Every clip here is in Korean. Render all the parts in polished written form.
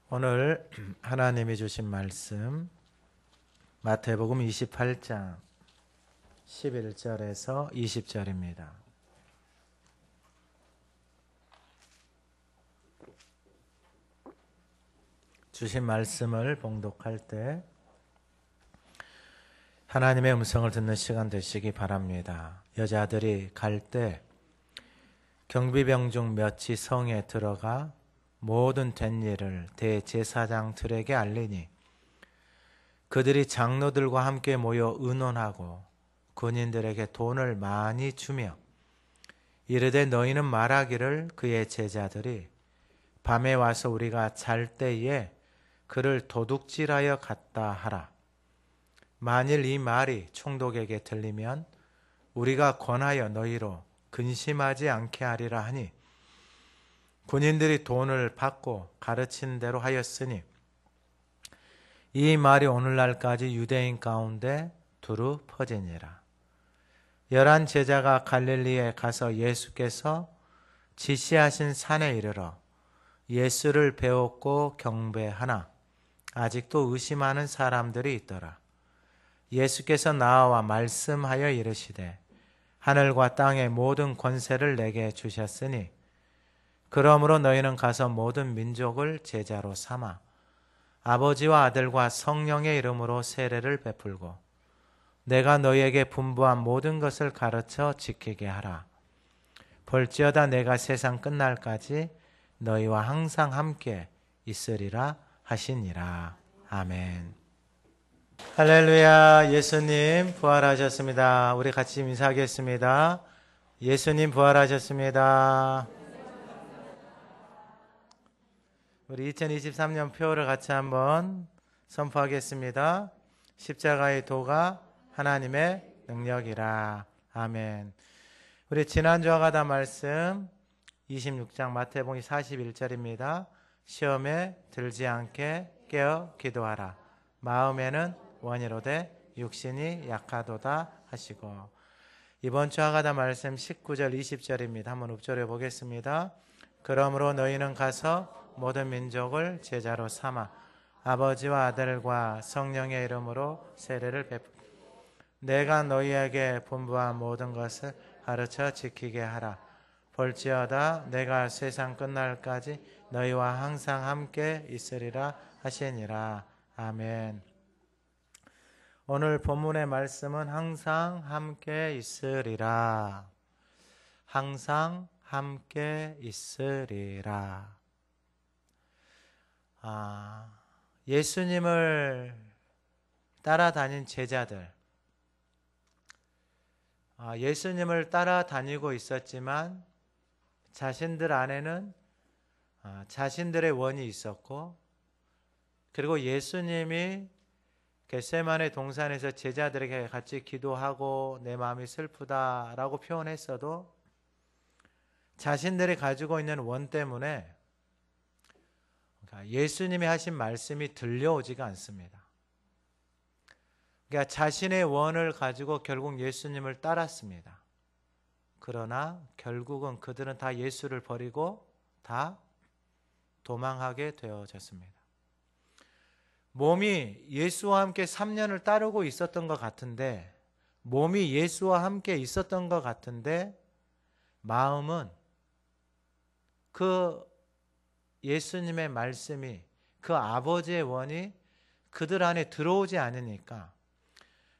오늘 하나님이 주신 말씀 마태복음 28장 11절에서 20절입니다. 주신 말씀을 봉독할 때 하나님의 음성을 듣는 시간 되시기 바랍니다. 여자들이 갈 때 경비병 중 몇이 성에 들어가 모든 된 일을 대제사장들에게 알리니 그들이 장로들과 함께 모여 의논하고 군인들에게 돈을 많이 주며 이르되 너희는 말하기를 그의 제자들이 밤에 와서 우리가 잘 때에 그를 도둑질하여 갔다 하라. 만일 이 말이 총독에게 들리면 우리가 권하여 너희로 근심하지 않게 하리라 하니 군인들이 돈을 받고 가르친 대로 하였으니 이 말이 오늘날까지 유대인 가운데 두루 퍼지니라. 11 제자가 갈릴리에 가서 예수께서 지시하신 산에 이르러 예수를 배웠고 경배하나 아직도 의심하는 사람들이 있더라. 예수께서 나와 말씀하여 이르시되 하늘과 땅의 모든 권세를 내게 주셨으니 그러므로 너희는 가서 모든 민족을 제자로 삼아 아버지와 아들과 성령의 이름으로 세례를 베풀고 내가 너희에게 분부한 모든 것을 가르쳐 지키게 하라. 볼지어다 내가 세상 끝날까지 너희와 항상 함께 있으리라 하시니라. 아멘. 할렐루야. 예수님 부활하셨습니다. 우리 같이 인사하겠습니다. 예수님 부활하셨습니다. 우리 2023년 표를 같이 한번 선포하겠습니다. 십자가의 도가 하나님의 능력이라. 아멘. 우리 지난주와 같은 말씀 26장 마태복음 41절입니다. 시험에 들지 않게 깨어 기도하라. 마음에는 원이로되 육신이 약하도다 하시고, 이번 주와 같은 말씀 19절 20절입니다. 한번 읊조려 보겠습니다. 그러므로 너희는 가서 모든 민족을 제자로 삼아 아버지와 아들과 성령의 이름으로 세례를 베풀고 내가 너희에게 분부한 모든 것을 가르쳐 지키게 하라. 볼지어다 내가 세상 끝날까지 너희와 항상 함께 있으리라 하시니라. 아멘. 오늘 본문의 말씀은 항상 함께 있으리라. 항상 함께 있으리라. 예수님을 따라다닌 제자들, 예수님을 따라다니고 있었지만 자신들 안에는 자신들의 원이 있었고, 그리고 예수님이 겟세마네 동산에서 제자들에게 같이 기도하고 내 마음이 슬프다라고 표현했어도 자신들이 가지고 있는 원 때문에 예수님이 하신 말씀이 들려오지가 않습니다. 그러니까 자신의 원을 가지고 결국 예수님을 따랐습니다. 그러나 결국은 그들은 다 예수를 버리고 다 도망하게 되어졌습니다. 몸이 예수와 함께 3년을 따르고 있었던 것 같은데, 몸이 예수와 함께 있었던 것 같은데 마음은 그 예수님의 말씀이, 그 아버지의 원이 그들 안에 들어오지 않으니까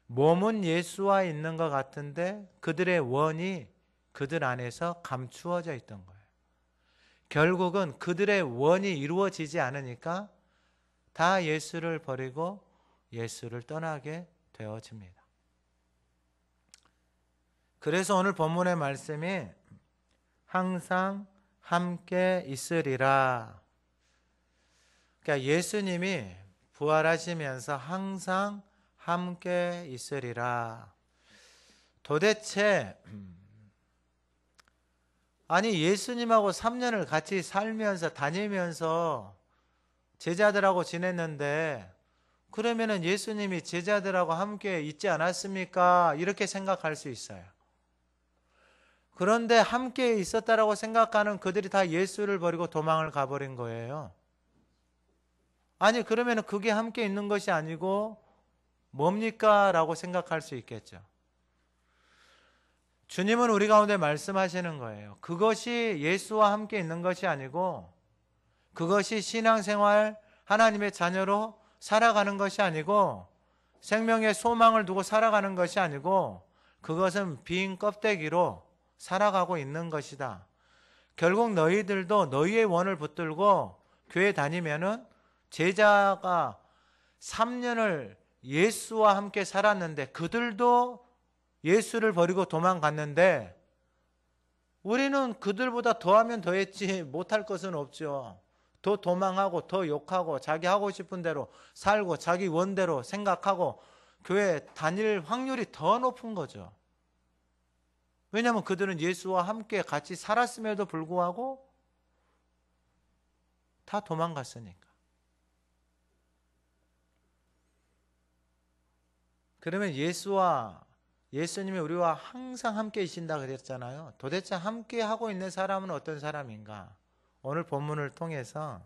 몸은 예수와 있는 것 같은데 그들의 원이 그들 안에서 감추어져 있던 거예요. 결국은 그들의 원이 이루어지지 않으니까 다 예수를 버리고 예수를 떠나게 되어집니다. 그래서 오늘 본문의 말씀이 항상 함께 있으리라. 그러니까 예수님이 부활하시면서 항상 함께 있으리라. 도대체 아니 예수님하고 3년을 같이 살면서 다니면서 제자들하고 지냈는데 그러면은 예수님이 제자들하고 함께 있지 않았습니까? 이렇게 생각할 수 있어요. 그런데 함께 있었다라고 생각하는 그들이 다 예수를 버리고 도망을 가버린 거예요. 아니 그러면 그게 함께 있는 것이 아니고 뭡니까? 라고 생각할 수 있겠죠. 주님은 우리 가운데 말씀하시는 거예요. 그것이 예수와 함께 있는 것이 아니고, 그것이 신앙생활 하나님의 자녀로 살아가는 것이 아니고, 생명의 소망을 두고 살아가는 것이 아니고, 그것은 빈 껍데기로 살아가고 있는 것이다. 결국 너희들도 너희의 원을 붙들고 교회 다니면은, 제자가 3년을 예수와 함께 살았는데 그들도 예수를 버리고 도망갔는데, 우리는 그들보다 더하면 더했지 못할 것은 없죠. 더 도망하고 더 욕하고 자기 하고 싶은 대로 살고 자기 원대로 생각하고 교회 다닐 확률이 더 높은 거죠. 왜냐하면 그들은 예수와 함께 같이 살았음에도 불구하고 다 도망갔으니까. 그러면 예수님이 우리와 항상 함께 계신다 그랬잖아요. 도대체 함께 하고 있는 사람은 어떤 사람인가? 오늘 본문을 통해서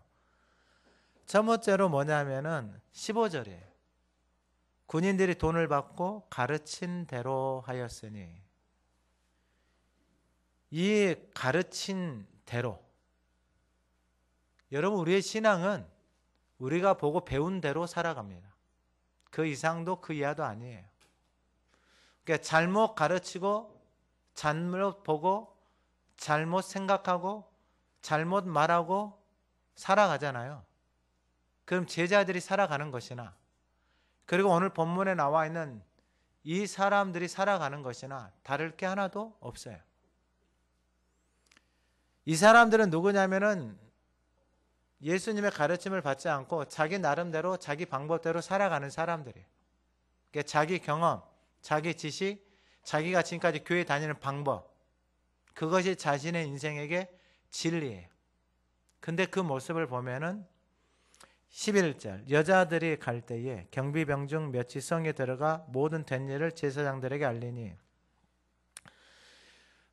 첫 번째로 뭐냐면은 15절이에요. 군인들이 돈을 받고 가르친 대로 하였으니, 이 가르친 대로, 여러분 우리의 신앙은 우리가 보고 배운 대로 살아갑니다. 그 이상도 그 이하도 아니에요. 그러니까 잘못 가르치고 잘못 보고 잘못 생각하고 잘못 말하고 살아가잖아요. 그럼 제자들이 살아가는 것이나, 그리고 오늘 본문에 나와 있는 이 사람들이 살아가는 것이나 다를 게 하나도 없어요. 이 사람들은 누구냐면은 예수님의 가르침을 받지 않고 자기 나름대로 자기 방법대로 살아가는 사람들이에요. 그러니까 자기 경험, 자기 지식, 자기가 지금까지 교회 다니는 방법, 그것이 자신의 인생에게 진리예요. 근데 그 모습을 보면은 11절, 여자들이 갈 때에 경비병 중 몇이 성에 들어가 모든 된 일을 제사장들에게 알리니,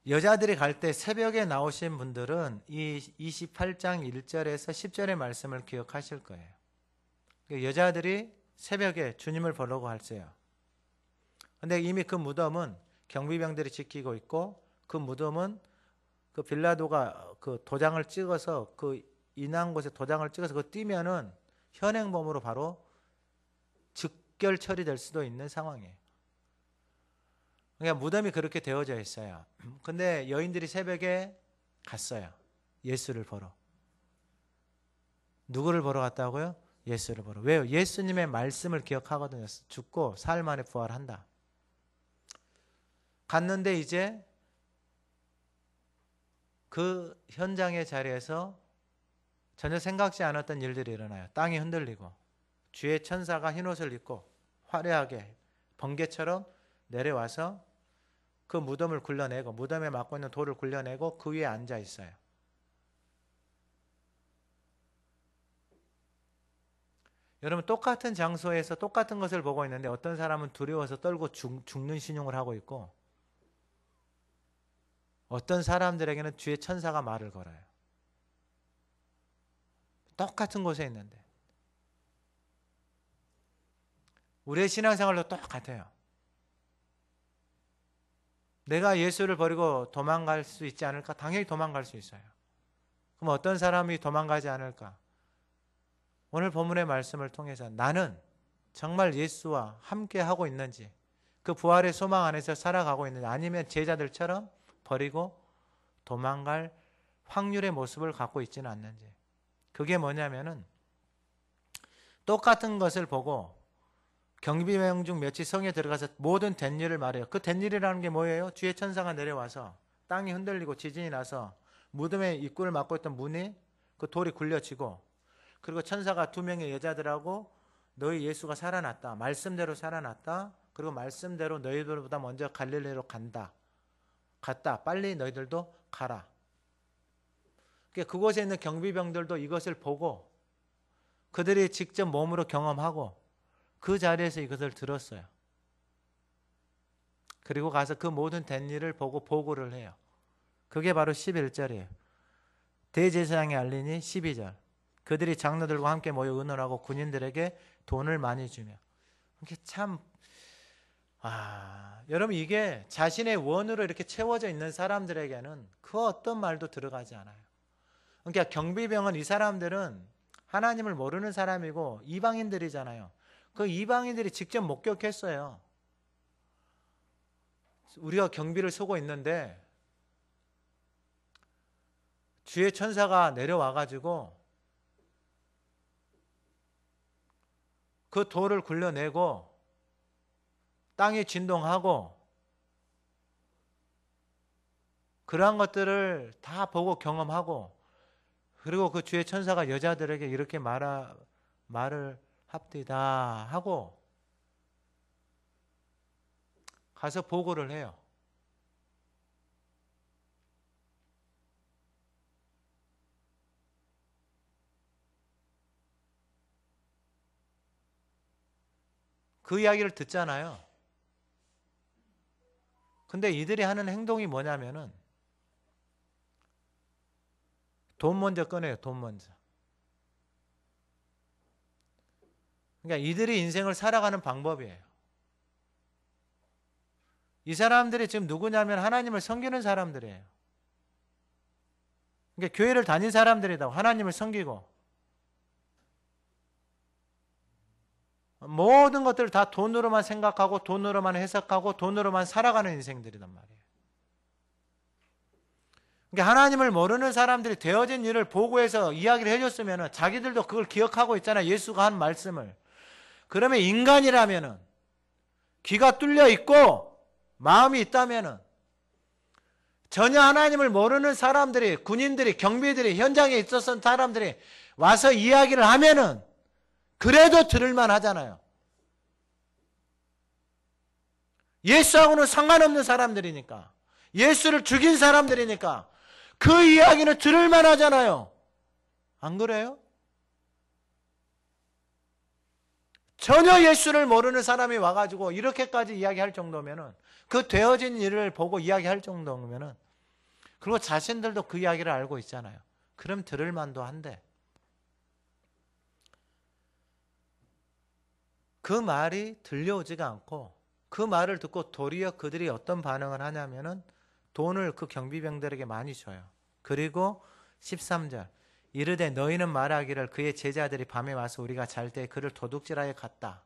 여자들이 갈 때 새벽에 나오신 분들은 이 28장 1절에서 10절의 말씀을 기억하실 거예요. 여자들이 새벽에 주님을 보려고 할세요. 근데 이미 그 무덤은 경비병들이 지키고 있고, 그 무덤은 그 빌라도가 그 도장을 찍어서 그 인한 곳에 도장을 찍어서 그거 띄면은 현행범으로 바로 즉결 처리될 수도 있는 상황이에요. 그러니까 무덤이 그렇게 되어져 있어요. 근데 여인들이 새벽에 갔어요. 예수를 보러. 누구를 보러 갔다고요? 예수를 보러. 왜요? 예수님의 말씀을 기억하거든요. 죽고 사흘 만에 부활한다. 갔는데 이제 그 현장의 자리에서 전혀 생각지 않았던 일들이 일어나요. 땅이 흔들리고 주의 천사가 흰옷을 입고 화려하게 번개처럼 내려와서 그 무덤을 굴려내고, 무덤에 막고 있는 돌을 굴려내고 그 위에 앉아 있어요. 여러분, 똑같은 장소에서 똑같은 것을 보고 있는데 어떤 사람은 두려워서 떨고 죽는 신용을 하고 있고, 어떤 사람들에게는 주의 천사가 말을 걸어요. 똑같은 곳에 있는데. 우리의 신앙생활도 똑같아요. 내가 예수를 버리고 도망갈 수 있지 않을까? 당연히 도망갈 수 있어요. 그럼 어떤 사람이 도망가지 않을까? 오늘 본문의 말씀을 통해서 나는 정말 예수와 함께 하고 있는지, 그 부활의 소망 안에서 살아가고 있는지, 아니면 제자들처럼 버리고 도망갈 확률의 모습을 갖고 있지는 않는지. 그게 뭐냐면은 똑같은 것을 보고 경비병 중 몇이 성에 들어가서 모든 된 일을 말해요. 그 된 일이라는 게 뭐예요? 주의 천사가 내려와서 땅이 흔들리고 지진이 나서 무덤의 입구를 막고 있던 문이 그 돌이 굴려지고, 그리고 천사가 두 명의 여자들하고 너희 예수가 살아났다. 말씀대로 살아났다. 그리고 말씀대로 너희들보다 먼저 갈릴리로 갔다. 빨리 너희들도 가라. 그곳에 있는 경비병들도 이것을 보고 그들이 직접 몸으로 경험하고 그 자리에서 이것을 들었어요. 그리고 가서 그 모든 된 일을 보고 보고를 해요. 그게 바로 11절이에요. 대제사장이 알리니 12절. 그들이 장로들과 함께 모여 의논하고 군인들에게 돈을 많이 주며. 이게 참 여러분, 이게 자신의 원으로 이렇게 채워져 있는 사람들에게는 그 어떤 말도 들어가지 않아요. 그러니까 경비병은, 이 사람들은 하나님을 모르는 사람이고 이방인들이잖아요. 그 이방인들이 직접 목격했어요. 우리가 경비를 서고 있는데 주의 천사가 내려와가지고 그 돌을 굴려내고 땅이 진동하고 그러한 것들을 다 보고 경험하고, 그리고 그 주의 천사가 여자들에게 이렇게 말을 합디다 하고 가서 보고를 해요. 그 이야기를 듣잖아요. 근데 이들이 하는 행동이 뭐냐면은 돈 먼저 꺼내요. 돈 먼저. 그러니까 이들이 인생을 살아가는 방법이에요. 이 사람들이 지금 누구냐면 하나님을 섬기는 사람들이에요. 그러니까 교회를 다닌 사람들이다. 하나님을 섬기고 모든 것들을 다 돈으로만 생각하고 돈으로만 해석하고 돈으로만 살아가는 인생들이란 말이에요. 그러니까 하나님을 모르는 사람들이 되어진 일을 보고해서 이야기를 해줬으면 자기들도 그걸 기억하고 있잖아요. 예수가 한 말씀을. 그러면 인간이라면은 귀가 뚫려 있고 마음이 있다면은 전혀 하나님을 모르는 사람들이, 군인들이, 경비들이, 현장에 있었던 사람들이 와서 이야기를 하면은 그래도 들을만 하잖아요. 예수하고는 상관없는 사람들이니까, 예수를 죽인 사람들이니까 그 이야기는 들을만 하잖아요. 안 그래요? 전혀 예수를 모르는 사람이 와가지고 이렇게까지 이야기할 정도면은, 그 되어진 일을 보고 이야기할 정도면은, 그리고 자신들도 그 이야기를 알고 있잖아요. 그럼 들을만도 한데, 그 말이 들려오지가 않고 그 말을 듣고 도리어 그들이 어떤 반응을 하냐면은 돈을 그 경비병들에게 많이 줘요. 그리고 13절, 이르되 너희는 말하기를 그의 제자들이 밤에 와서 우리가 잘 때 그를 도둑질하여 갔다.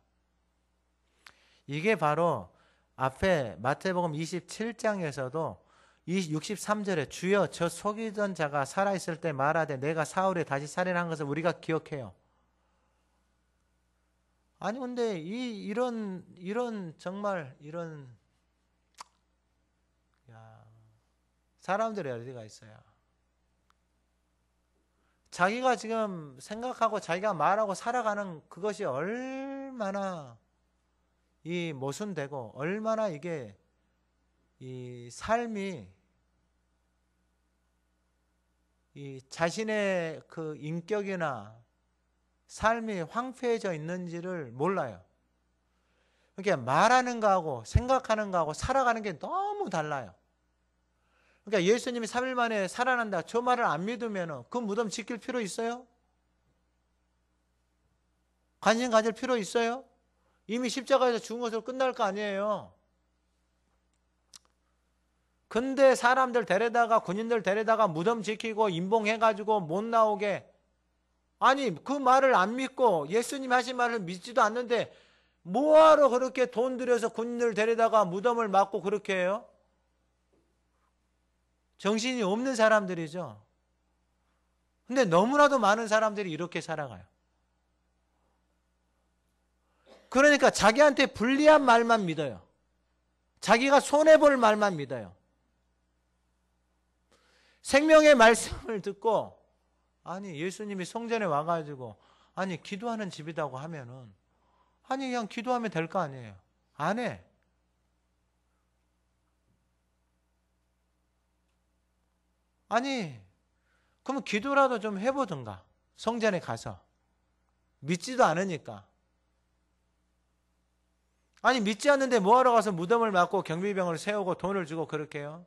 이게 바로 앞에 마태복음 27장에서도 63절에 주여 저 속이던 자가 살아있을 때 말하되 내가 사흘에 다시 살인한 것을 우리가 기억해요. 아니 근데 이런 정말 이런 사람들이 어디가 있어요? 자기가 지금 생각하고 자기가 말하고 살아가는 그것이 얼마나 이 모순되고 얼마나 이게 이 삶이 이 자신의 그 인격이나 삶이 황폐해져 있는지를 몰라요. 그러니까 말하는 거하고 생각하는 거하고 살아가는 게 너무 달라요. 그러니까 예수님이 3일 만에 살아난다, 저 말을 안 믿으면 그 무덤 지킬 필요 있어요? 관심 가질 필요 있어요? 이미 십자가에서 죽은 것으로 끝날 거 아니에요. 근데 사람들 데려다가, 군인들 데려다가 무덤 지키고 인봉해가지고 못 나오게, 아니 그 말을 안 믿고 예수님 하신 말을 믿지도 않는데 뭐하러 그렇게 돈 들여서 군인들 데려다가 무덤을 막고 그렇게 해요? 정신이 없는 사람들이죠. 근데 너무나도 많은 사람들이 이렇게 살아가요. 그러니까 자기한테 불리한 말만 믿어요. 자기가 손해볼 말만 믿어요. 생명의 말씀을 듣고, 아니 예수님이 성전에 와가지고 아니 기도하는 집이라고 하면은 아니 그냥 기도하면 될 거 아니에요. 안 해. 아니 그러면 기도라도 좀 해보든가, 성전에 가서. 믿지도 않으니까. 아니 믿지 않는데 뭐하러 가서 무덤을 막고 경비병을 세우고 돈을 주고 그렇게 해요?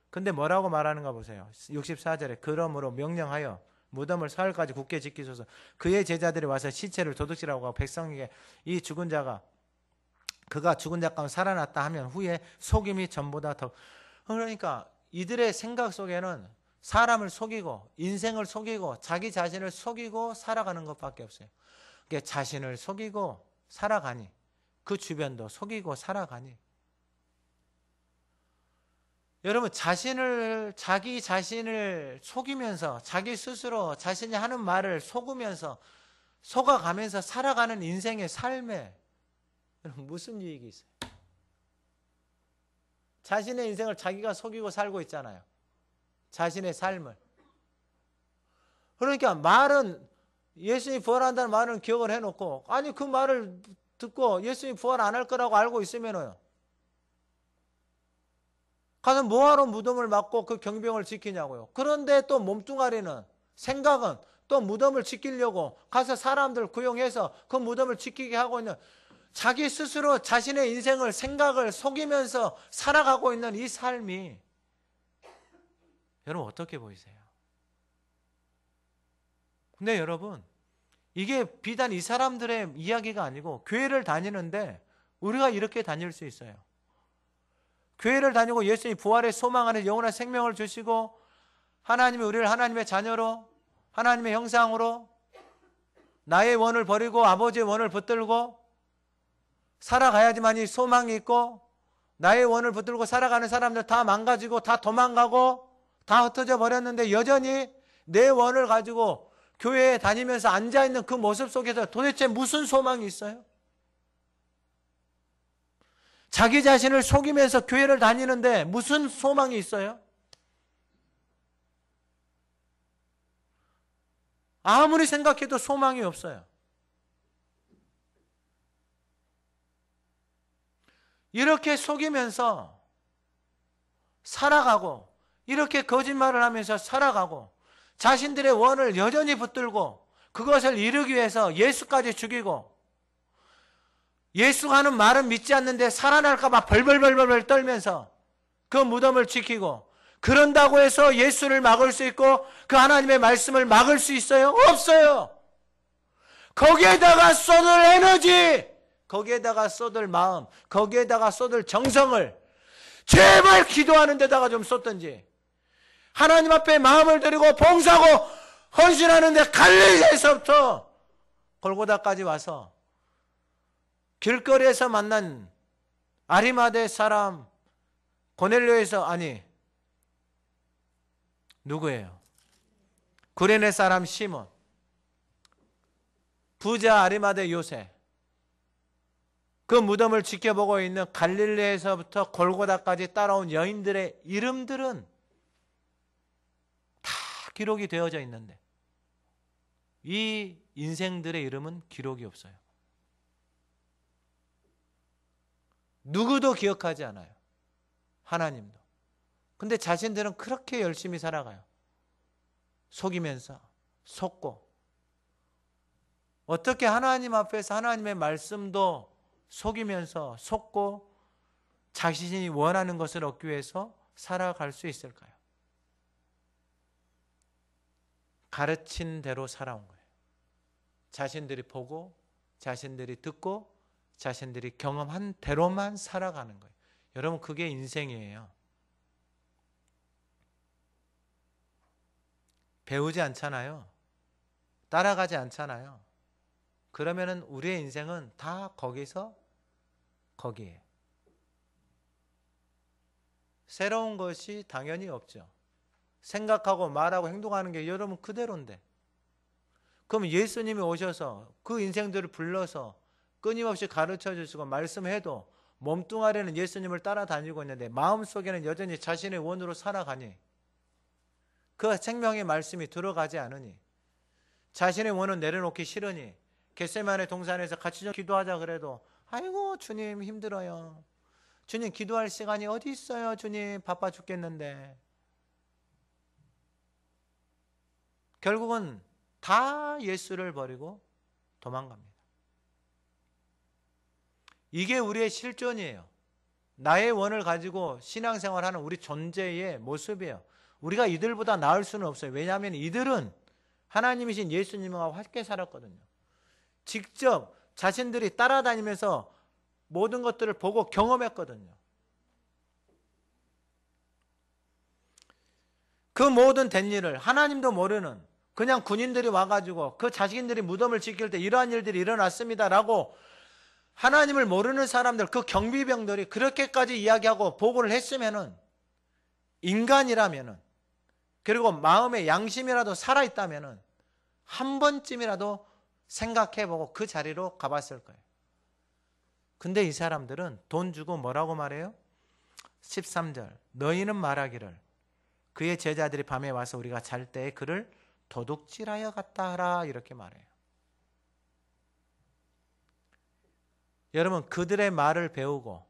근데 뭐라고 말하는가 보세요. 64절에 그러므로 명령하여 무덤을 사흘까지 굳게 지키소서. 그의 제자들이 와서 시체를 도둑질하고 하고 백성에게 이 죽은 자가 그가 죽은 자 가운데 살아났다 하면 후에 속임이 전보다 더. 그러니까 이들의 생각 속에는 사람을 속이고 인생을 속이고 자기 자신을 속이고 살아가는 것밖에 없어요. 그러니까 자신을 속이고 살아가니 그 주변도 속이고 살아가니. 여러분, 자기 자신을 속이면서 자기 스스로 자신이 하는 말을 속으면서 속아가면서 살아가는 인생의 삶에 여러분 무슨 유익이 있어요? 자신의 인생을 자기가 속이고 살고 있잖아요. 자신의 삶을. 그러니까 말은 예수님이 부활한다는 말은 기억을 해놓고, 아니 그 말을 듣고 예수님이 부활 안 할 거라고 알고 있으면요, 가서 뭐하러 무덤을 막고 그 경병을 지키냐고요. 그런데 또 몸뚱아리는, 생각은 또 무덤을 지키려고 가서 사람들 구용해서 그 무덤을 지키게 하고 있는, 자기 스스로 자신의 인생을, 생각을 속이면서 살아가고 있는 이 삶이 여러분 어떻게 보이세요? 근데 여러분, 이게 비단 이 사람들의 이야기가 아니고 교회를 다니는데 우리가 이렇게 다닐 수 있어요. 교회를 다니고 예수님 부활의 소망 안에 영원한 생명을 주시고 하나님이 우리를 하나님의 자녀로, 하나님의 형상으로 나의 원을 버리고 아버지의 원을 붙들고 살아가야지만 이 소망이 있고, 나의 원을 붙들고 살아가는 사람들 다 망가지고 다 도망가고 다 흩어져 버렸는데 여전히 내 원을 가지고 교회에 다니면서 앉아있는 그 모습 속에서 도대체 무슨 소망이 있어요? 자기 자신을 속이면서 교회를 다니는데 무슨 소망이 있어요? 아무리 생각해도 소망이 없어요. 이렇게 속이면서 살아가고, 이렇게 거짓말을 하면서 살아가고, 자신들의 원을 여전히 붙들고 그것을 이루기 위해서 예수까지 죽이고, 예수가 하는 말은 믿지 않는데 살아날까 봐 벌벌벌벌 떨면서 그 무덤을 지키고, 그런다고 해서 예수를 막을 수 있고 그 하나님의 말씀을 막을 수 있어요? 없어요. 거기에다가 쏟을 에너지, 거기에다가 쏟을 마음, 거기에다가 쏟을 정성을 제발 기도하는 데다가 좀 쏟든지, 하나님 앞에 마음을 드리고 봉사하고 헌신하는데 갈릴리에서부터 골고다까지 와서 길거리에서 만난 아리마대 사람 고넬료에서, 아니 누구예요? 구레네 사람 시몬, 부자 아리마대 요셉, 그 무덤을 지켜보고 있는 갈릴리에서부터 골고다까지 따라온 여인들의 이름들은 다 기록이 되어져 있는데 이 인생들의 이름은 기록이 없어요. 누구도 기억하지 않아요. 하나님도. 근데 자신들은 그렇게 열심히 살아가요. 속이면서, 속고. 어떻게 하나님 앞에서 하나님의 말씀도 속이면서, 속고 자신이 원하는 것을 얻기 위해서 살아갈 수 있을까요? 가르친 대로 살아온 거예요. 자신들이 보고, 자신들이 듣고, 자신들이 경험한 대로만 살아가는 거예요. 여러분, 그게 인생이에요. 배우지 않잖아요. 따라가지 않잖아요. 그러면은 우리의 인생은 다 거기서 거기에. 새로운 것이 당연히 없죠. 생각하고 말하고 행동하는 게 여러분 그대로인데, 그럼 예수님이 오셔서 그 인생들을 불러서 끊임없이 가르쳐 주시고 말씀해도 몸뚱아리는 예수님을 따라다니고 있는데 마음속에는 여전히 자신의 원으로 살아가니, 그 생명의 말씀이 들어가지 않으니, 자신의 원은 내려놓기 싫으니, 겟세마네 동산에서 같이 좀 기도하자 그래도 아이고 주님 힘들어요, 주님 기도할 시간이 어디 있어요, 주님 바빠 죽겠는데, 결국은 다 예수를 버리고 도망갑니다. 이게 우리의 실존이에요. 나의 원을 가지고 신앙생활하는 우리 존재의 모습이에요. 우리가 이들보다 나을 수는 없어요. 왜냐하면 이들은 하나님이신 예수님하고 함께 살았거든요. 직접 자신들이 따라다니면서 모든 것들을 보고 경험했거든요. 그 모든 된 일을 하나님도 모르는 그냥 군인들이 와가지고 그 자신들이 무덤을 지킬 때 이러한 일들이 일어났습니다라고 하나님을 모르는 사람들, 그 경비병들이 그렇게까지 이야기하고 보고를 했으면은, 인간이라면은, 그리고 마음의 양심이라도 살아있다면은 한 번쯤이라도 생각해보고 그 자리로 가봤을 거예요. 근데 이 사람들은 돈 주고 뭐라고 말해요? 13절, 너희는 말하기를 그의 제자들이 밤에 와서 우리가 잘 때에 그를 도둑질하여 갔다 하라, 이렇게 말해요. 여러분, 그들의 말을 배우고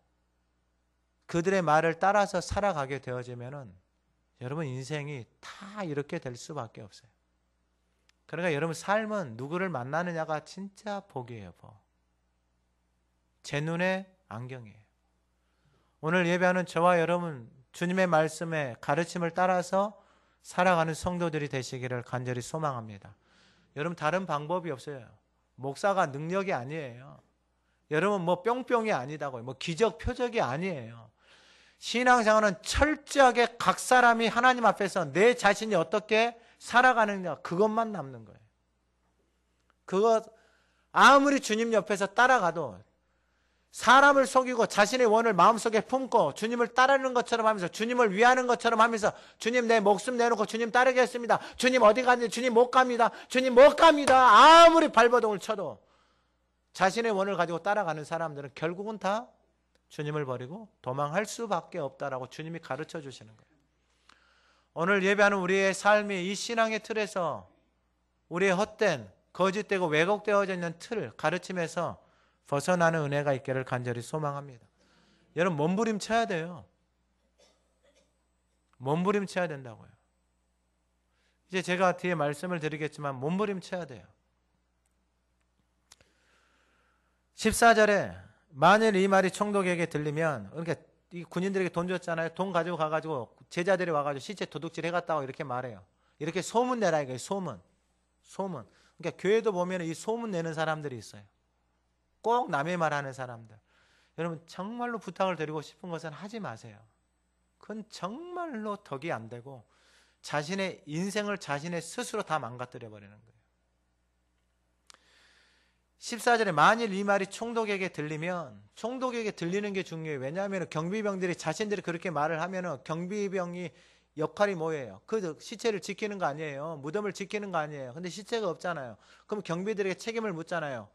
그들의 말을 따라서 살아가게 되어지면은 여러분 인생이 다 이렇게 될 수밖에 없어요. 그러니까 여러분 삶은 누구를 만나느냐가 진짜 복이에요. 복. 제 눈에 안경이에요. 오늘 예배하는 저와 여러분 주님의 말씀에 가르침을 따라서 살아가는 성도들이 되시기를 간절히 소망합니다. 여러분 다른 방법이 없어요. 목사가 능력이 아니에요. 여러분 뭐 뿅뿅이 아니다고요. 뭐 기적 표적이 아니에요. 신앙생활은 철저하게 각 사람이 하나님 앞에서 내 자신이 어떻게 살아가느냐, 그것만 남는 거예요. 그것 아무리 주님 옆에서 따라가도 사람을 속이고 자신의 원을 마음속에 품고 주님을 따르는 것처럼 하면서, 주님을 위하는 것처럼 하면서, 주님 내 목숨 내놓고 주님 따르겠습니다, 주님 어디 가는지, 주님 못 갑니다, 주님 못 갑니다, 아무리 발버둥을 쳐도 자신의 원을 가지고 따라가는 사람들은 결국은 다 주님을 버리고 도망할 수밖에 없다라고 주님이 가르쳐 주시는 거예요. 오늘 예배하는 우리의 삶이 이 신앙의 틀에서 우리의 헛된 거짓되고 왜곡되어져 있는 틀 가르침에서 벗어나는 은혜가 있기를 간절히 소망합니다. 여러분 몸부림쳐야 돼요. 몸부림쳐야 된다고요. 이제 제가 뒤에 말씀을 드리겠지만 몸부림쳐야 돼요. 14절에 만일 이 말이 총독에게 들리면, 그러니까 이 군인들에게 돈 줬잖아요. 돈 가지고 가가지고 제자들이 와가지고 시체 도둑질 해갔다고 이렇게 말해요. 이렇게 소문 내라 이거예요. 소문. 그러니까 교회도 보면 이 소문 내는 사람들이 있어요. 꼭 남의 말하는 사람들. 여러분 정말로 부탁을 드리고 싶은 것은 하지 마세요. 그건 정말로 덕이 안 되고 자신의 인생을 자신의 스스로 다 망가뜨려 버리는 거예요. 14절에 만일 이 말이 총독에게 들리면, 총독에게 들리는 게 중요해요. 왜냐하면 경비병들이 자신들이 그렇게 말을 하면 경비병이 역할이 뭐예요? 그 시체를 지키는 거 아니에요. 무덤을 지키는 거 아니에요. 근데 시체가 없잖아요. 그럼 경비들에게 책임을 묻잖아요.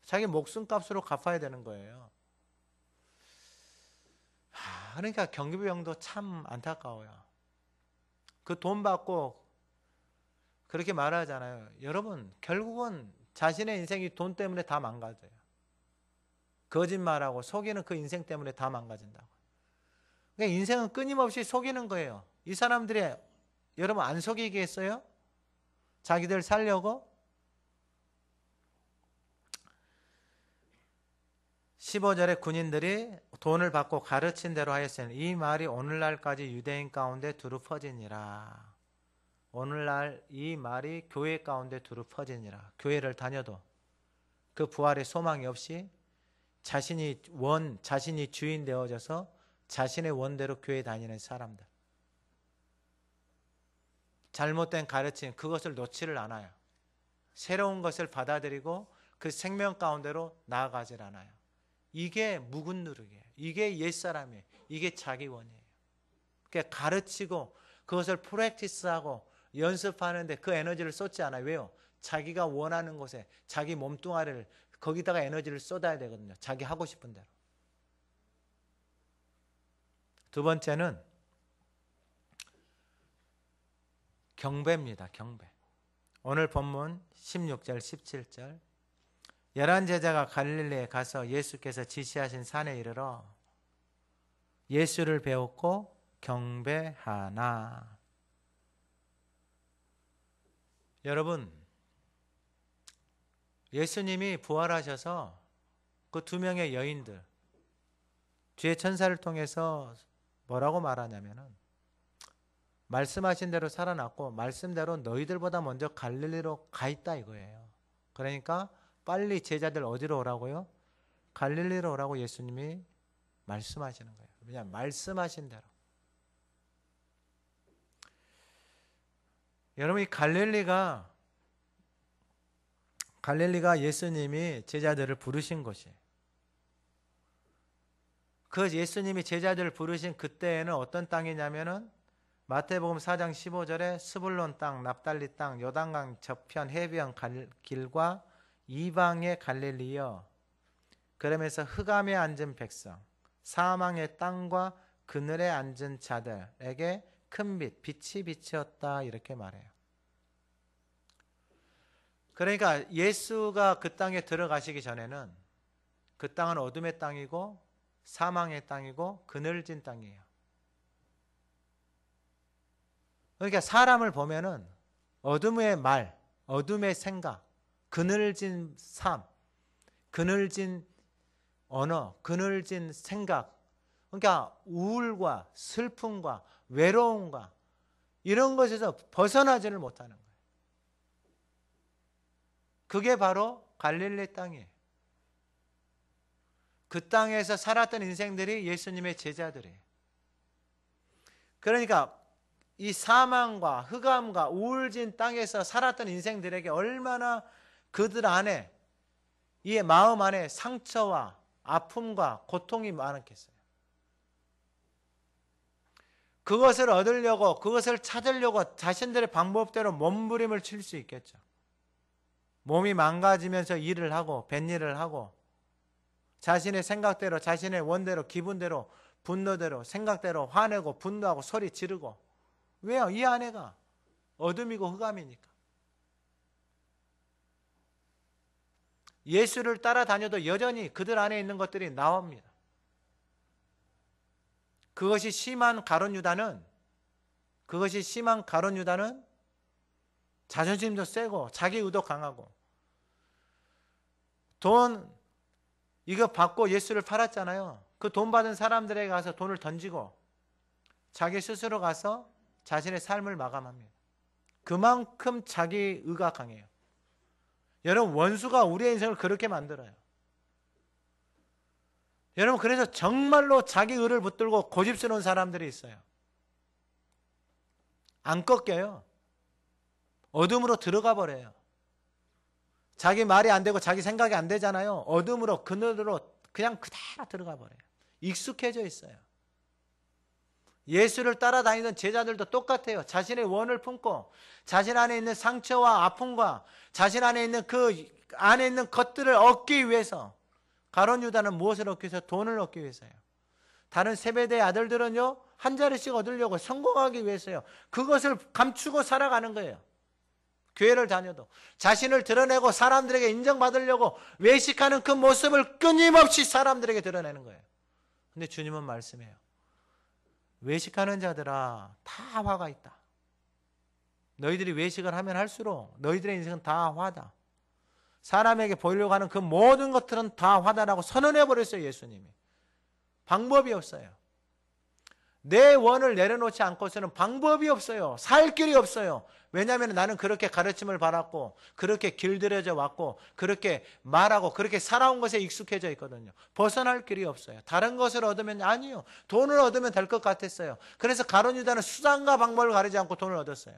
자기 목숨값으로 갚아야 되는 거예요. 그러니까 경비병도 참 안타까워요. 그 돈 받고 그렇게 말하잖아요. 여러분 결국은 자신의 인생이 돈 때문에 다 망가져요. 거짓말하고 속이는 그 인생 때문에 다 망가진다고. 그러니까 인생은 끊임없이 속이는 거예요. 이 사람들이 여러분 안 속이겠어요? 자기들 살려고? 15절에 군인들이 돈을 받고 가르친 대로 하였으니 이 말이 오늘날까지 유대인 가운데 두루 퍼지니라. 오늘날 이 말이 교회 가운데 두루 퍼지니라. 교회를 다녀도 그 부활의 소망이 없이 자신이 주인 되어져서 자신의 원대로 교회 다니는 사람들, 잘못된 가르침, 그것을 놓지를 않아요. 새로운 것을 받아들이고 그 생명 가운데로 나아가질 않아요. 이게 묵은 누룩이에요. 이게 옛사람이에요. 이게 자기 원이에요. 그러니까 가르치고 그것을 프랙티스하고 연습하는데 그 에너지를 쏟지 않아요. 왜요? 자기가 원하는 곳에 자기 몸뚱아리를 거기다가 에너지를 쏟아야 되거든요. 자기 하고 싶은 대로. 두 번째는 경배입니다. 경배. 오늘 본문 16절 17절 11 제자가 갈릴리에 가서 예수께서 지시하신 산에 이르러 예수를 배웠고 경배하나. 여러분 예수님이 부활하셔서 그 두 명의 여인들 뒤에 천사를 통해서 뭐라고 말하냐면은 말씀하신 대로 살아났고 말씀대로 너희들보다 먼저 갈릴리로 가 있다 이거예요. 그러니까 빨리 제자들 어디로 오라고요? 갈릴리로 오라고 예수님이 말씀하시는 거예요. 그냥 말씀하신 대로. 여러분, 이 갈릴리가 예수님이 제자들을 부르신 곳이에요. 그 예수님이 제자들을 부르신 그때에는 어떤 땅이냐면은 마태복음 4장 15절에 스불론 땅, 납달리 땅, 요단강 저편 해변 길과 이방의 갈릴리여, 그러면서 흑암에 앉은 백성, 사망의 땅과 그늘에 앉은 자들에게 큰 빛이 비치었다 이렇게 말해요. 그러니까 예수가 그 땅에 들어가시기 전에는 그 땅은 어둠의 땅이고 사망의 땅이고 그늘진 땅이에요. 그러니까 사람을 보면은 어둠의 말, 어둠의 생각, 그늘진 삶, 그늘진 언어, 그늘진 생각, 그러니까 우울과 슬픔과 외로움과 이런 것에서 벗어나지를 못하는 거예요. 그게 바로 갈릴리 땅이에요. 그 땅에서 살았던 인생들이 예수님의 제자들이에요. 그러니까 이 사망과 흑암과 우울진 땅에서 살았던 인생들에게 얼마나 그들 안에, 이 마음 안에 상처와 아픔과 고통이 많았겠어요. 그것을 얻으려고, 그것을 찾으려고 자신들의 방법대로 몸부림을 칠 수 있겠죠. 몸이 망가지면서 일을 하고 뱃일을 하고 자신의 생각대로, 자신의 원대로, 기분대로, 분노대로, 생각대로 화내고 분노하고 소리 지르고. 왜요? 이 안에가 어둠이고 흑암이니까. 예수를 따라다녀도 여전히 그들 안에 있는 것들이 나옵니다. 그것이 심한 가룟 유다는 자존심도 세고 자기 의도 강하고, 돈 이거 받고 예수를 팔았잖아요. 그 돈 받은 사람들에게 가서 돈을 던지고 자기 스스로 가서 자신의 삶을 마감합니다. 그만큼 자기 의가 강해요. 여러분, 원수가 우리의 인생을 그렇게 만들어요. 여러분, 그래서 정말로 자기 의를 붙들고 고집스러운 사람들이 있어요. 안 꺾여요. 어둠으로 들어가 버려요. 자기 말이 안 되고 자기 생각이 안 되잖아요. 어둠으로, 그늘로 그냥 그대로 들어가 버려요. 익숙해져 있어요. 예수를 따라다니던 제자들도 똑같아요. 자신의 원을 품고 자신 안에 있는 상처와 아픔과 자신 안에 있는 그 안에 있는 것들을 얻기 위해서, 가룟 유다는 무엇을 얻기 위해서? 돈을 얻기 위해서요. 다른 세베대의 아들들은요, 한 자리씩 얻으려고, 성공하기 위해서요. 그것을 감추고 살아가는 거예요. 교회를 다녀도 자신을 드러내고 사람들에게 인정받으려고 외식하는 그 모습을 끊임없이 사람들에게 드러내는 거예요. 근데 주님은 말씀해요. 외식하는 자들아, 다 화가 있다. 너희들이 외식을 하면 할수록 너희들의 인생은 다 화다. 사람에게 보이려고 하는 그 모든 것들은 다 화다라고 선언해 버렸어요, 예수님이. 방법이 없어요. 내 원을 내려놓지 않고서는 방법이 없어요. 살 길이 없어요. 왜냐하면 나는 그렇게 가르침을 받았고, 그렇게 길들여져 왔고, 그렇게 말하고, 그렇게 살아온 것에 익숙해져 있거든요. 벗어날 길이 없어요. 다른 것을 얻으면, 아니요, 돈을 얻으면 될 것 같았어요. 그래서 가룟 유다는 수단과 방법을 가리지 않고 돈을 얻었어요.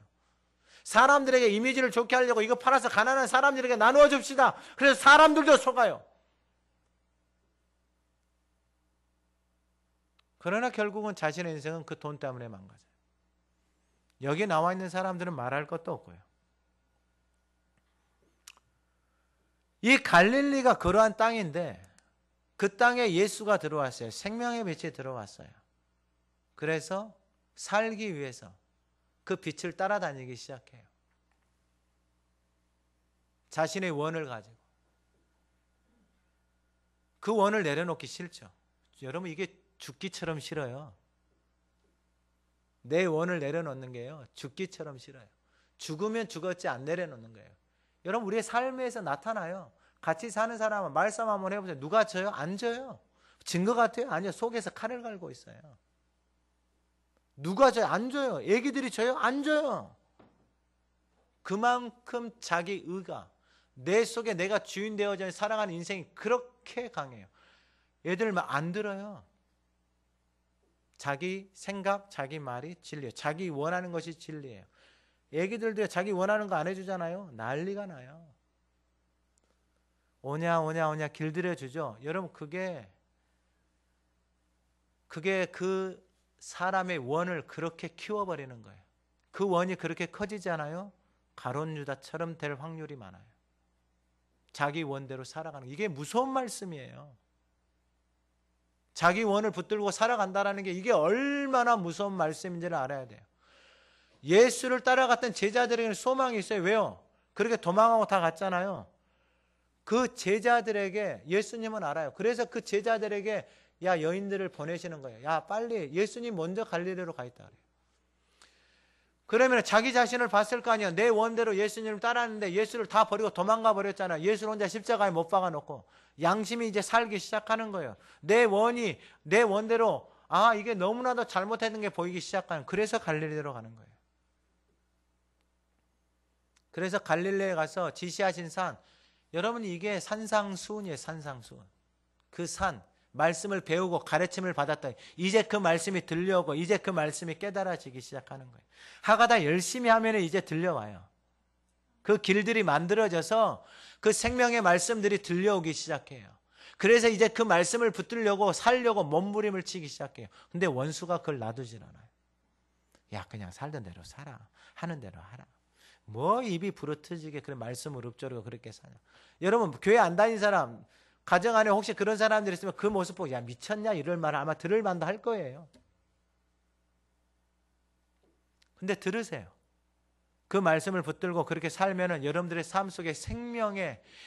사람들에게 이미지를 좋게 하려고 이거 팔아서 가난한 사람들에게 나누어 줍시다. 그래서 사람들도 속아요. 그러나 결국은 자신의 인생은 그 돈 때문에 망가져요. 여기 나와 있는 사람들은 말할 것도 없고요. 이 갈릴리가 그러한 땅인데 그 땅에 예수가 들어왔어요. 생명의 빛이 들어왔어요. 그래서 살기 위해서 그 빛을 따라다니기 시작해요. 자신의 원을 가지고. 그 원을 내려놓기 싫죠. 여러분, 이게 죽기처럼 싫어요. 내 원을 내려놓는 게요, 죽기처럼 싫어요. 죽으면 죽었지 안 내려놓는 거예요. 여러분, 우리의 삶에서 나타나요. 같이 사는 사람은 말씀 한번 해보세요. 누가 져요? 안 져요. 진 것 같아요? 아니요. 속에서 칼을 갈고 있어요. 누가 줘요? 안 줘요. 애기들이 줘요? 안 줘요. 그만큼 자기 의가, 내 속에 내가 주인 되어져 살아가는 인생이 그렇게 강해요. 애들 말 안 들어요. 자기 생각, 자기 말이 진리예요. 자기 원하는 것이 진리예요. 애기들도 자기 원하는 거 안 해주잖아요. 난리가 나요. 오냐 길들여 주죠. 여러분 그게 그 사람의 원을 그렇게 키워버리는 거예요. 그 원이 그렇게 커지잖아요. 가룟 유다처럼 될 확률이 많아요. 자기 원대로 살아가는 거. 이게 무서운 말씀이에요. 자기 원을 붙들고 살아간다는 게 이게 얼마나 무서운 말씀인지를 알아야 돼요. 예수를 따라갔던 제자들에게는 소망이 있어요. 왜요? 그렇게 도망하고 다 갔잖아요. 그 제자들에게 예수님은 알아요. 그래서 그 제자들에게 야 여인들을 보내시는 거예요. 야 빨리 예수님 먼저 갈릴리로 가 있다 그래요. 그러면 자기 자신을 봤을 거 아니에요. 내 원대로 예수님을 따랐는데 예수를 다 버리고 도망가 버렸잖아요. 예수를 혼자 십자가에 못 박아 놓고 양심이 이제 살기 시작하는 거예요. 내 원이 내 원대로 이게 너무나도 잘못했는 게 보이기 시작하는. 그래서 갈릴리로 가는 거예요. 그래서 갈릴리에 가서 지시하신 산, 여러분 이게 산상수훈이에요. 산상수훈. 그 산, 말씀을 배우고 가르침을 받았다. 이제 그 말씀이 들려오고 이제 그 말씀이 깨달아지기 시작하는 거예요. 하가다 열심히 하면 이제 들려와요. 그 길들이 만들어져서 그 생명의 말씀들이 들려오기 시작해요. 그래서 이제 그 말씀을 붙들려고 살려고 몸부림을 치기 시작해요. 근데 원수가 그걸 놔두질 않아요. 야 그냥 살던 대로 살아. 하는 대로 하라. 뭐 입이 부러뜨지게 그런 말씀을 읊조리고 그렇게 사냐. 여러분 교회 안 다닌 사람 가정 안에 혹시 그런 사람들이 있으면 그 모습 보고 야 미쳤냐 이럴 말 아마 들을 만도 할 거예요. 근데 들으세요. 그 말씀을 붙들고 그렇게 살면은 여러분들의 삶 속에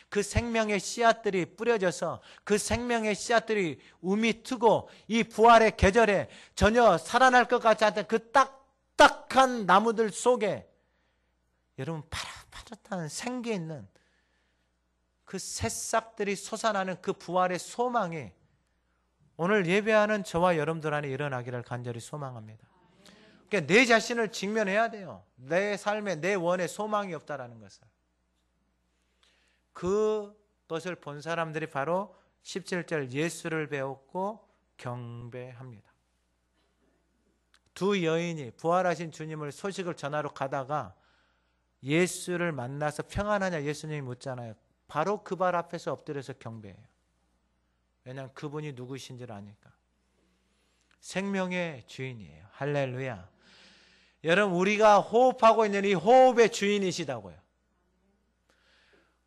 그 생명의 씨앗들이 뿌려져서 그 생명의 씨앗들이 움이 트고 이 부활의 계절에 전혀 살아날 것 같지 않던 그 딱딱한 나무들 속에 여러분 파릇파릇한 생기 있는 그 새싹들이 솟아나는 그 부활의 소망이 오늘 예배하는 저와 여러분들 안에 일어나기를 간절히 소망합니다. 그러니까 내 자신을 직면해야 돼요. 내 삶에 내 원에 소망이 없다라는 것을. 그것을 본 사람들이 바로 17절 예수를 배웠고 경배합니다. 두 여인이 부활하신 주님을 소식을 전하러 가다가 예수를 만나서 평안하냐 예수님이 묻잖아요. 바로 그 발 앞에서 엎드려서 경배해요. 왜냐하면 그분이 누구신지를 아니까. 생명의 주인이에요. 할렐루야. 여러분 우리가 호흡하고 있는 이 호흡의 주인이시다고요.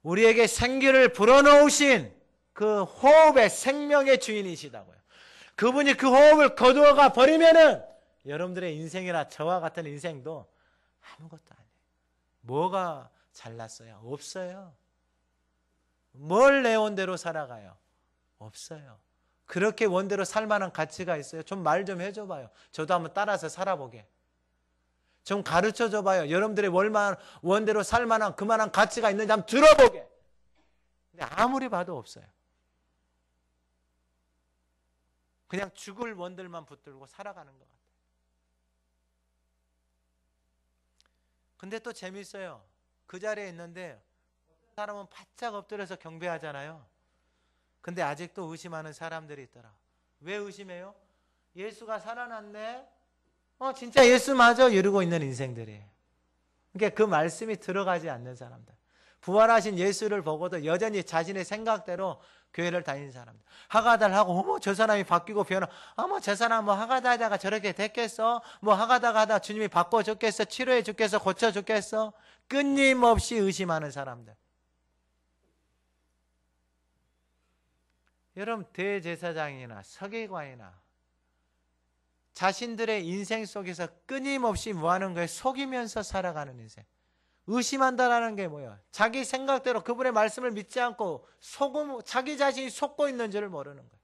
우리에게 생기를 불어넣으신 그 호흡의 생명의 주인이시다고요. 그분이 그 호흡을 거두어가 버리면은 여러분들의 인생이나 저와 같은 인생도 아무것도 아니에요. 뭐가 잘났어요? 없어요. 뭘 내 원대로 살아가요? 없어요. 그렇게 원대로 살만한 가치가 있어요? 좀 말 좀 해줘봐요. 저도 한번 따라서 살아보게. 좀 가르쳐줘봐요. 여러분들의 원대로 살만한 그만한 가치가 있는지 한번 들어보게. 근데 아무리 봐도 없어요. 그냥 죽을 원들만 붙들고 살아가는 것 같아요. 근데 또 재밌어요. 그 자리에 있는데 사람은 바짝 엎드려서 경배하잖아요. 근데 아직도 의심하는 사람들이 있더라. 왜 의심해요? 예수가 살아났네? 진짜 예수 맞아? 이러고 있는 인생들이에요. 그러니까 그 말씀이 들어가지 않는 사람들. 부활하신 예수를 보고도 여전히 자신의 생각대로 교회를 다니는 사람들. 하가다를 하고 저 사람이 바뀌고 변화. 저 사람 하가다 하다가 저렇게 됐겠어? 하가다가 하다 주님이 바꿔줬겠어? 치료해 줬겠어? 고쳐줬겠어? 끊임없이 의심하는 사람들. 여러분 대제사장이나 서기관이나 자신들의 인생 속에서 끊임없이 뭐하는 거예요? 속이면서 살아가는 인생. 의심한다라는 게 뭐예요? 자기 생각대로 그분의 말씀을 믿지 않고 자기 자신이 속고 있는 줄을 모르는 거예요.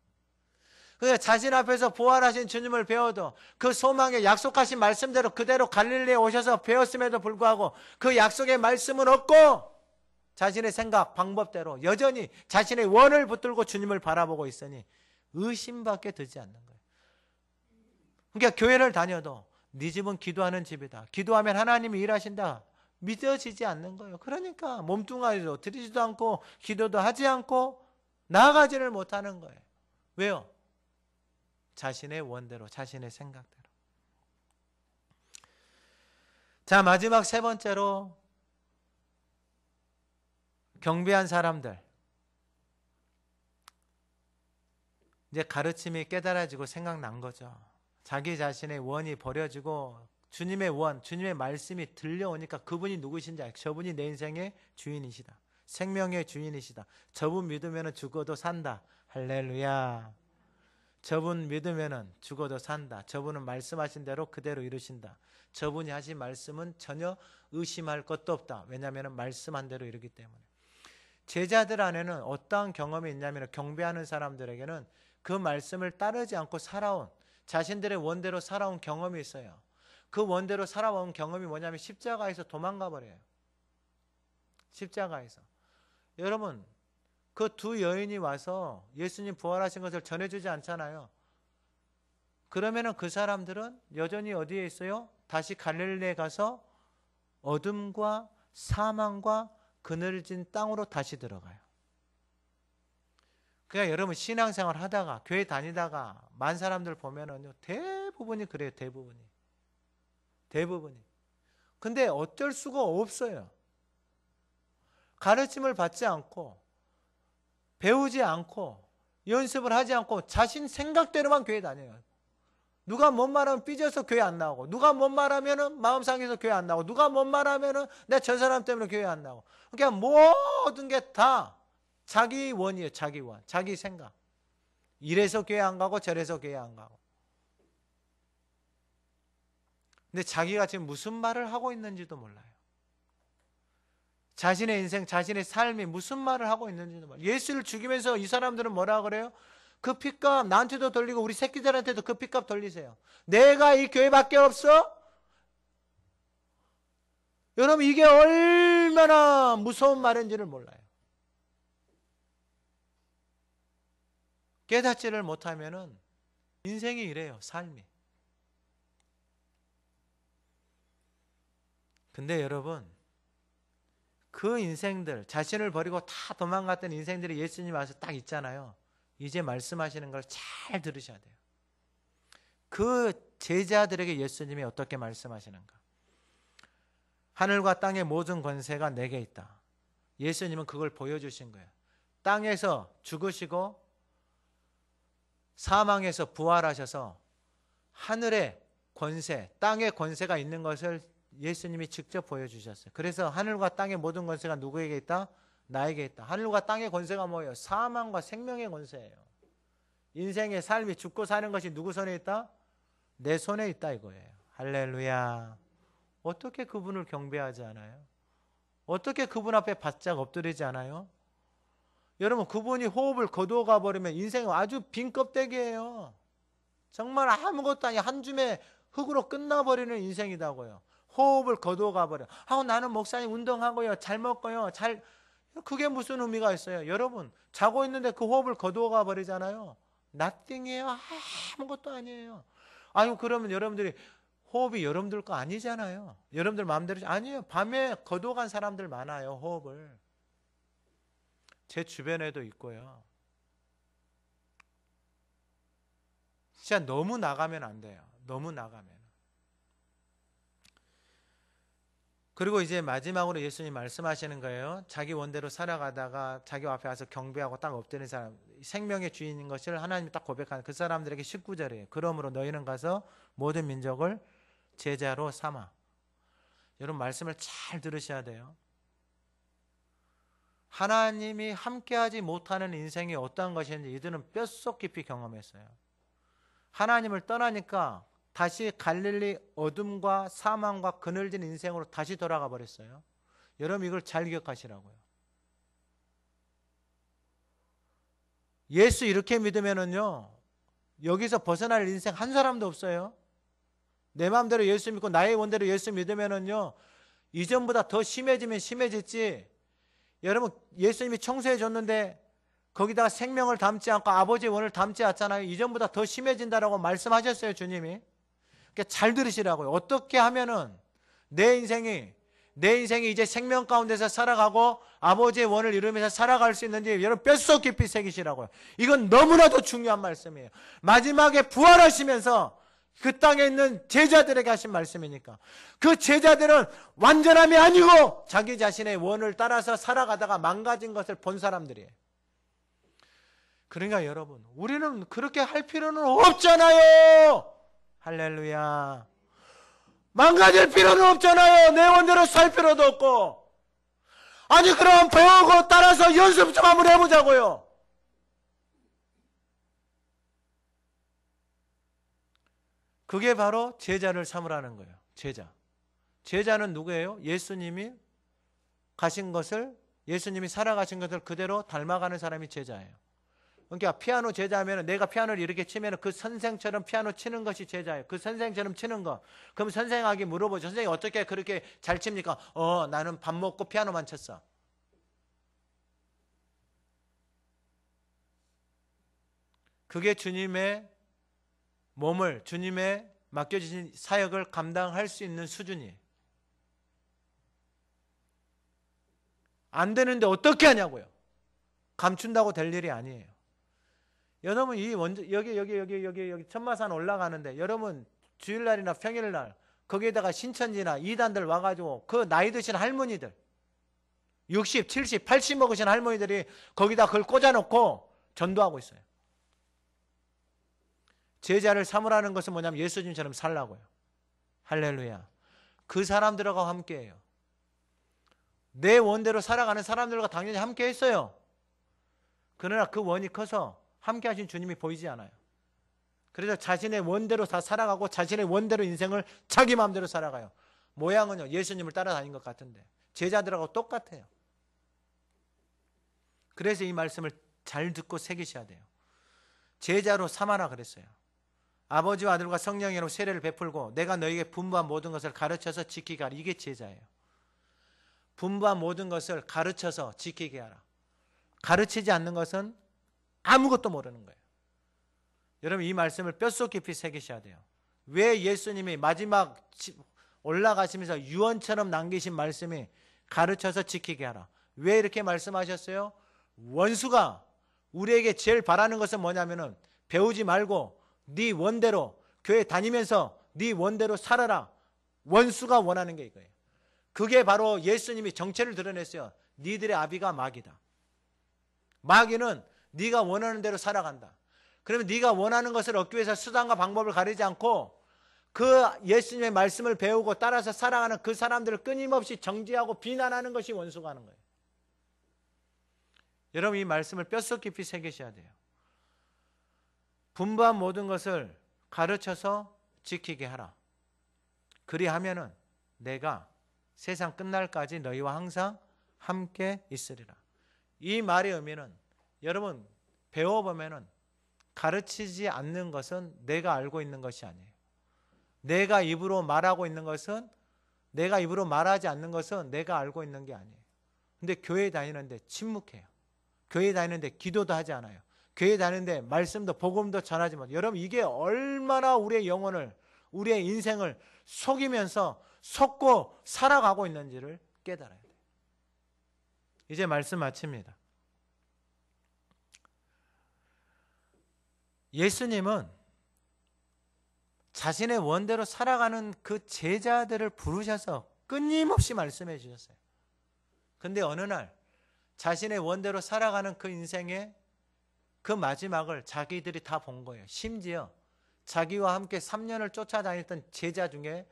그래서 자신 앞에서 부활하신 주님을 배워도 그 소망의 약속하신 말씀대로 그대로 갈릴리에 오셔서 배웠음에도 불구하고 그 약속의 말씀은 없고 자신의 생각, 방법대로 여전히 자신의 원을 붙들고 주님을 바라보고 있으니 의심밖에 들지 않는 거예요. 그러니까 교회를 다녀도 네 집은 기도하는 집이다. 기도하면 하나님이 일하신다. 믿어지지 않는 거예요. 그러니까 몸뚱아리로 드리지도 않고 기도도 하지 않고 나아가지를 못하는 거예요. 왜요? 자신의 원대로, 자신의 생각대로. 자, 마지막 세 번째로 경배한 사람들. 이제 가르침이 깨달아지고 생각난 거죠. 자기 자신의 원이 버려지고 주님의 원, 주님의 말씀이 들려오니까 그분이 누구신지 알고, 저분이 내 인생의 주인이시다. 생명의 주인이시다. 저분 믿으면 죽어도 산다. 할렐루야. 저분 믿으면 죽어도 산다. 저분은 말씀하신 대로 그대로 이루신다. 저분이 하신 말씀은 전혀 의심할 것도 없다. 왜냐하면 말씀한 대로 이루기 때문에. 제자들 안에는 어떠한 경험이 있냐면, 경배하는 사람들에게는 그 말씀을 따르지 않고 살아온, 자신들의 원대로 살아온 경험이 있어요. 그 원대로 살아온 경험이 뭐냐면 십자가에서 도망가 버려요. 십자가에서. 여러분, 그 두 여인이 와서 예수님 부활하신 것을 전해주지 않잖아요. 그러면은 그 사람들은 여전히 어디에 있어요? 다시 갈릴리에 가서 어둠과 사망과 그늘진 땅으로 다시 들어가요. 그러니까 여러분, 신앙생활 하다가 교회 다니다가 만 사람들 보면은요, 대부분이 그래요. 대부분이. 근데 어쩔 수가 없어요. 가르침을 받지 않고 배우지 않고 연습을 하지 않고 자신 생각대로만 교회 다녀요. 누가 뭔 말하면 삐져서 교회 안 나오고, 누가 뭔 말하면 마음 상해서 교회 안 나오고, 누가 뭔 말하면 내가 저 사람 때문에 교회 안 나오고. 그러니까 모든 게 다 자기 원이에요. 자기 원, 자기 생각. 이래서 교회 안 가고 저래서 교회 안 가고. 근데 자기가 지금 무슨 말을 하고 있는지도 몰라요. 자신의 인생, 자신의 삶이 무슨 말을 하고 있는지도 몰라요. 예수를 죽이면서 이 사람들은 뭐라 그래요? 그 핏값 나한테도 돌리고 우리 새끼들한테도 그 핏값 돌리세요. 내가 이 교회밖에 없어? 여러분, 이게 얼마나 무서운 말인지를 몰라요. 깨닫지를 못하면은 인생이 이래요. 삶이. 근데 여러분, 그 인생들, 자신을 버리고 다 도망갔던 인생들이 예수님 와서 딱 있잖아요. 이제 말씀하시는 걸 잘 들으셔야 돼요. 그 제자들에게 예수님이 어떻게 말씀하시는가? 하늘과 땅의 모든 권세가 내게 있다. 예수님은 그걸 보여주신 거예요. 땅에서 죽으시고 사망에서 부활하셔서 하늘의 권세, 땅의 권세가 있는 것을 예수님이 직접 보여주셨어요. 그래서 하늘과 땅의 모든 권세가 누구에게 있다? 나에게 있다. 하늘과 땅의 권세가 뭐예요? 사망과 생명의 권세예요. 인생의 삶이 죽고 사는 것이 누구 손에 있다? 내 손에 있다 이거예요. 할렐루야. 어떻게 그분을 경배하지 않아요? 어떻게 그분 앞에 바짝 엎드리지 않아요? 여러분, 그분이 호흡을 거두어 가버리면 인생은 아주 빈 껍데기예요. 정말 아무것도 아니, 한 줌의 흙으로 끝나버리는 인생이다고요. 호흡을 거두어 가버려. 나는 목사님 운동하고요, 잘 먹고요, 그게 무슨 의미가 있어요? 여러분, 자고 있는데 그 호흡을 거두어 가버리잖아요. nothing이에요. 아무것도 아니에요. 그러면 여러분들이 호흡이 여러분들 거 아니잖아요. 여러분들 마음대로 아니에요. 밤에 거두어간 사람들 많아요. 호흡을. 제 주변에도 있고요. 진짜 너무 나가면 안 돼요. 너무 나가면. 그리고 이제 마지막으로 예수님 말씀하시는 거예요. 자기 원대로 살아가다가 자기 앞에 와서 경배하고 딱 엎드리는 사람, 생명의 주인인 것을 하나님이 딱 고백하는 그 사람들에게 19절이에요. 그러므로 너희는 가서 모든 민족을 제자로 삼아. 여러분, 말씀을 잘 들으셔야 돼요. 하나님이 함께하지 못하는 인생이 어떠한 것인지 이들은 뼛속 깊이 경험했어요. 하나님을 떠나니까 다시 갈릴리 어둠과 사망과 그늘진 인생으로 다시 돌아가 버렸어요. 여러분, 이걸 잘 기억하시라고요. 예수 이렇게 믿으면은요, 여기서 벗어날 인생 한 사람도 없어요. 내 마음대로 예수 믿고 나의 원대로 예수 믿으면은요, 이전보다 더 심해지면 심해졌지. 여러분, 예수님이 청소해 줬는데 거기다가 생명을 담지 않고 아버지의 원을 담지 않잖아요. 이전보다 더 심해진다라고 말씀하셨어요, 주님이. 그러니까 잘 들으시라고요. 어떻게 하면은 내 인생이 이제 생명 가운데서 살아가고 아버지의 원을 이루면서 살아갈 수 있는지 여러분 뼛속 깊이 새기시라고요. 이건 너무나도 중요한 말씀이에요. 마지막에 부활하시면서 그 땅에 있는 제자들에게 하신 말씀이니까. 그 제자들은 완전함이 아니고 자기 자신의 원을 따라서 살아가다가 망가진 것을 본 사람들이에요. 그러니까 여러분, 우리는 그렇게 할 필요는 없잖아요. 할렐루야. 망가질 필요는 없잖아요. 내 원대로 살 필요도 없고. 아니 그럼 배우고 따라서 연습 좀 한번 해보자고요. 그게 바로 제자를 삼으라는 거예요. 제자는 누구예요? 예수님이 가신 것을, 예수님이 살아가신 것을 그대로 닮아가는 사람이 제자예요. 그러니까 피아노 제자하면 내가 피아노를 이렇게 치면 그 선생처럼 피아노 치는 것이 제자예요. 그 선생처럼 치는 거. 그럼 선생에게 물어보죠. 선생님 어떻게 그렇게 잘 칩니까? 나는 밥 먹고 피아노만 쳤어. 그게 주님의 몸을, 주님의 맡겨주신 사역을 감당할 수 있는 수준이에요. 안 되는데 어떻게 하냐고요. 감춘다고 될 일이 아니에요. 여러분 여기 천마산 올라가는데 여러분 주일날이나 평일날 거기에다가 신천지나 이단들 와가지고 그 나이 드신 할머니들 60, 70, 80 먹으신 할머니들이 거기다 그걸 꽂아놓고 전도하고 있어요. 제자를 삼으라는 것은 뭐냐면 예수님처럼 살라고요. 할렐루야. 그 사람들과 함께해요. 내 원대로 살아가는 사람들과 당연히 함께 했어요. 그러나 그 원이 커서 함께 하신 주님이 보이지 않아요. 그래서 자신의 원대로 다 살아가고 자신의 원대로 인생을 자기 마음대로 살아가요. 모양은요 예수님을 따라다닌 것 같은데 제자들하고 똑같아요. 그래서 이 말씀을 잘 듣고 새기셔야 돼요. 제자로 삼아라 그랬어요. 아버지와 아들과 성령으로 세례를 베풀고 내가 너에게 분부한 모든 것을 가르쳐서 지키게 하라. 이게 제자예요. 분부한 모든 것을 가르쳐서 지키게 하라. 가르치지 않는 것은 아무것도 모르는 거예요. 여러분 이 말씀을 뼛속 깊이 새기셔야 돼요. 왜 예수님이 마지막 올라가시면서 유언처럼 남기신 말씀이 가르쳐서 지키게 하라. 왜 이렇게 말씀하셨어요? 원수가 우리에게 제일 바라는 것은 뭐냐면은 배우지 말고 네 원대로 교회 다니면서 네 원대로 살아라. 원수가 원하는 게 이거예요. 그게 바로 예수님이 정체를 드러냈어요. 니들의 아비가 마귀다. 마귀는 네가 원하는 대로 살아간다. 그러면 네가 원하는 것을 얻기 위해서 수단과 방법을 가리지 않고 그 예수님의 말씀을 배우고 따라서 살아가는 그 사람들을 끊임없이 정죄하고 비난하는 것이 원수가 하는 거예요. 여러분 이 말씀을 뼛속 깊이 새기셔야 돼요. 분부한 모든 것을 가르쳐서 지키게 하라. 그리하면은 내가 세상 끝날까지 너희와 항상 함께 있으리라. 이 말의 의미는 여러분 배워보면은 가르치지 않는 것은 내가 알고 있는 것이 아니에요. 내가 입으로 말하고 있는 것은, 내가 입으로 말하지 않는 것은 내가 알고 있는 게 아니에요. 근데 교회 다니는데 침묵해요. 교회 다니는데 기도도 하지 않아요. 교회 다니는데 말씀도 복음도 전하지 못해요. 여러분 이게 얼마나 우리의 영혼을, 우리의 인생을 속이면서 속고 살아가고 있는지를 깨달아야 돼요. 이제 말씀 마칩니다. 예수님은 자신의 원대로 살아가는 그 제자들을 부르셔서 끊임없이 말씀해 주셨어요. 근데 어느 날 자신의 원대로 살아가는 그 인생의 그 마지막을 자기들이 다 본 거예요. 심지어 자기와 함께 3년을 쫓아다녔던 제자 중에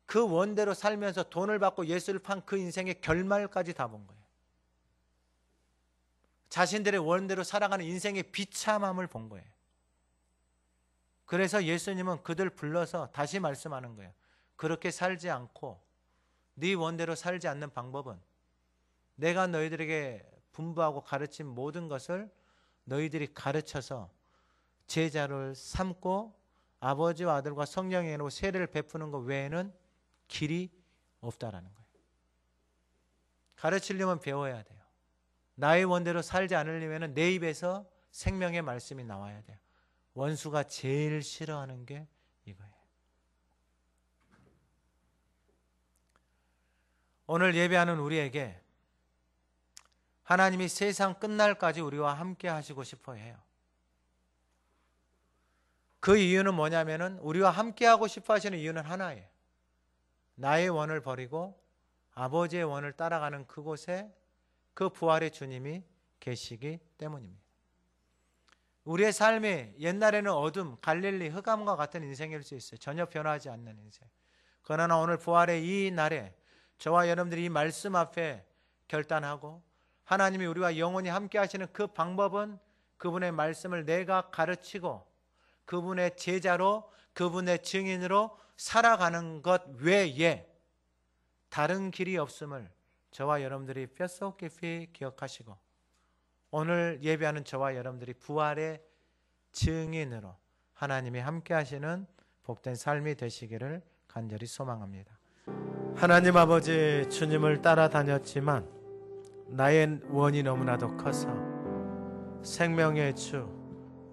그 원대로 살면서 돈을 받고 예수를 판 그 인생의 결말까지 다 본 거예요. 자신들의 원대로 살아가는 인생의 비참함을 본 거예요. 그래서 예수님은 그들 불러서 다시 말씀하는 거예요. 그렇게 살지 않고 네 원대로 살지 않는 방법은 내가 너희들에게 분부하고 가르친 모든 것을 너희들이 가르쳐서 제자를 삼고 아버지와 아들과 성령의 이름으로 세례를 베푸는 것 외에는 길이 없다라는 거예요. 가르치려면 배워야 돼요. 나의 원대로 살지 않으려면 내 입에서 생명의 말씀이 나와야 돼요. 원수가 제일 싫어하는 게 이거예요. 오늘 예배하는 우리에게 하나님이 세상 끝날까지 우리와 함께 하시고 싶어 해요. 그 이유는 뭐냐면은 우리와 함께 하고 싶어 하시는 이유는 하나예요. 나의 원을 버리고 아버지의 원을 따라가는 그곳에 그 부활의 주님이 계시기 때문입니다. 우리의 삶이 옛날에는 어둠, 갈릴리, 흑암과 같은 인생일 수 있어요. 전혀 변하지 않는 인생. 그러나 오늘 부활의 이 날에 저와 여러분들이 이 말씀 앞에 결단하고 하나님이 우리와 영원히 함께 하시는 그 방법은 그분의 말씀을 내가 가르치고 그분의 제자로 그분의 증인으로 살아가는 것 외에 다른 길이 없음을 저와 여러분들이 뼛속 깊이 기억하시고 오늘 예배하는 저와 여러분들이 부활의 증인으로 하나님이 함께 하시는 복된 삶이 되시기를 간절히 소망합니다. 하나님 아버지, 주님을 따라다녔지만 나의 원이 너무나도 커서 생명의 주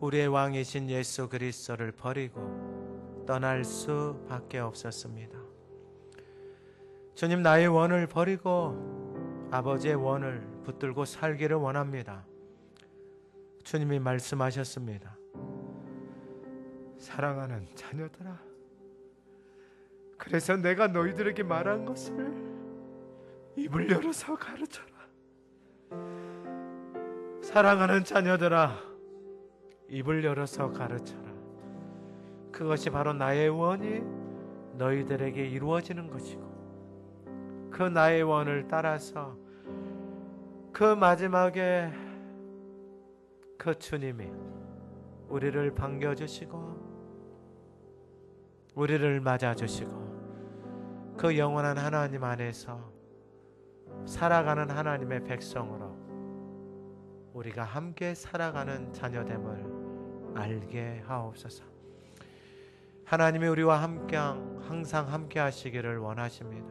우리의 왕이신 예수 그리스도를 버리고 떠날 수밖에 없었습니다. 주님, 나의 원을 버리고 아버지의 원을 붙들고 살기를 원합니다. 주님이 말씀하셨습니다. 사랑하는 자녀들아, 그래서 내가 너희들에게 말한 것을 입을 열어서 가르쳐라. 사랑하는 자녀들아, 입을 열어서 가르쳐라. 그것이 바로 나의 원이 너희들에게 이루어지는 것이고 그 나의 원을 따라서 그 마지막에 그 주님이 우리를 반겨주시고 우리를 맞아주시고 그 영원한 하나님 안에서 살아가는 하나님의 백성으로 우리가 함께 살아가는 자녀됨을 알게 하옵소서. 하나님이 우리와 항상 함께 하시기를 원하십니다.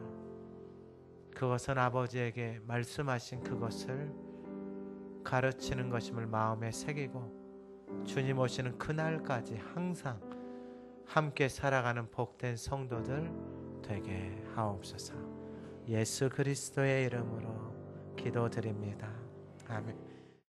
그것은 아버지에게 말씀하신 그것을 가르치는 것임을 마음에 새기고 주님 오시는 그날까지 항상 함께 살아가는 복된 성도들 되게 하옵소서. 예수 그리스도의 이름으로 기도드립니다. 아멘.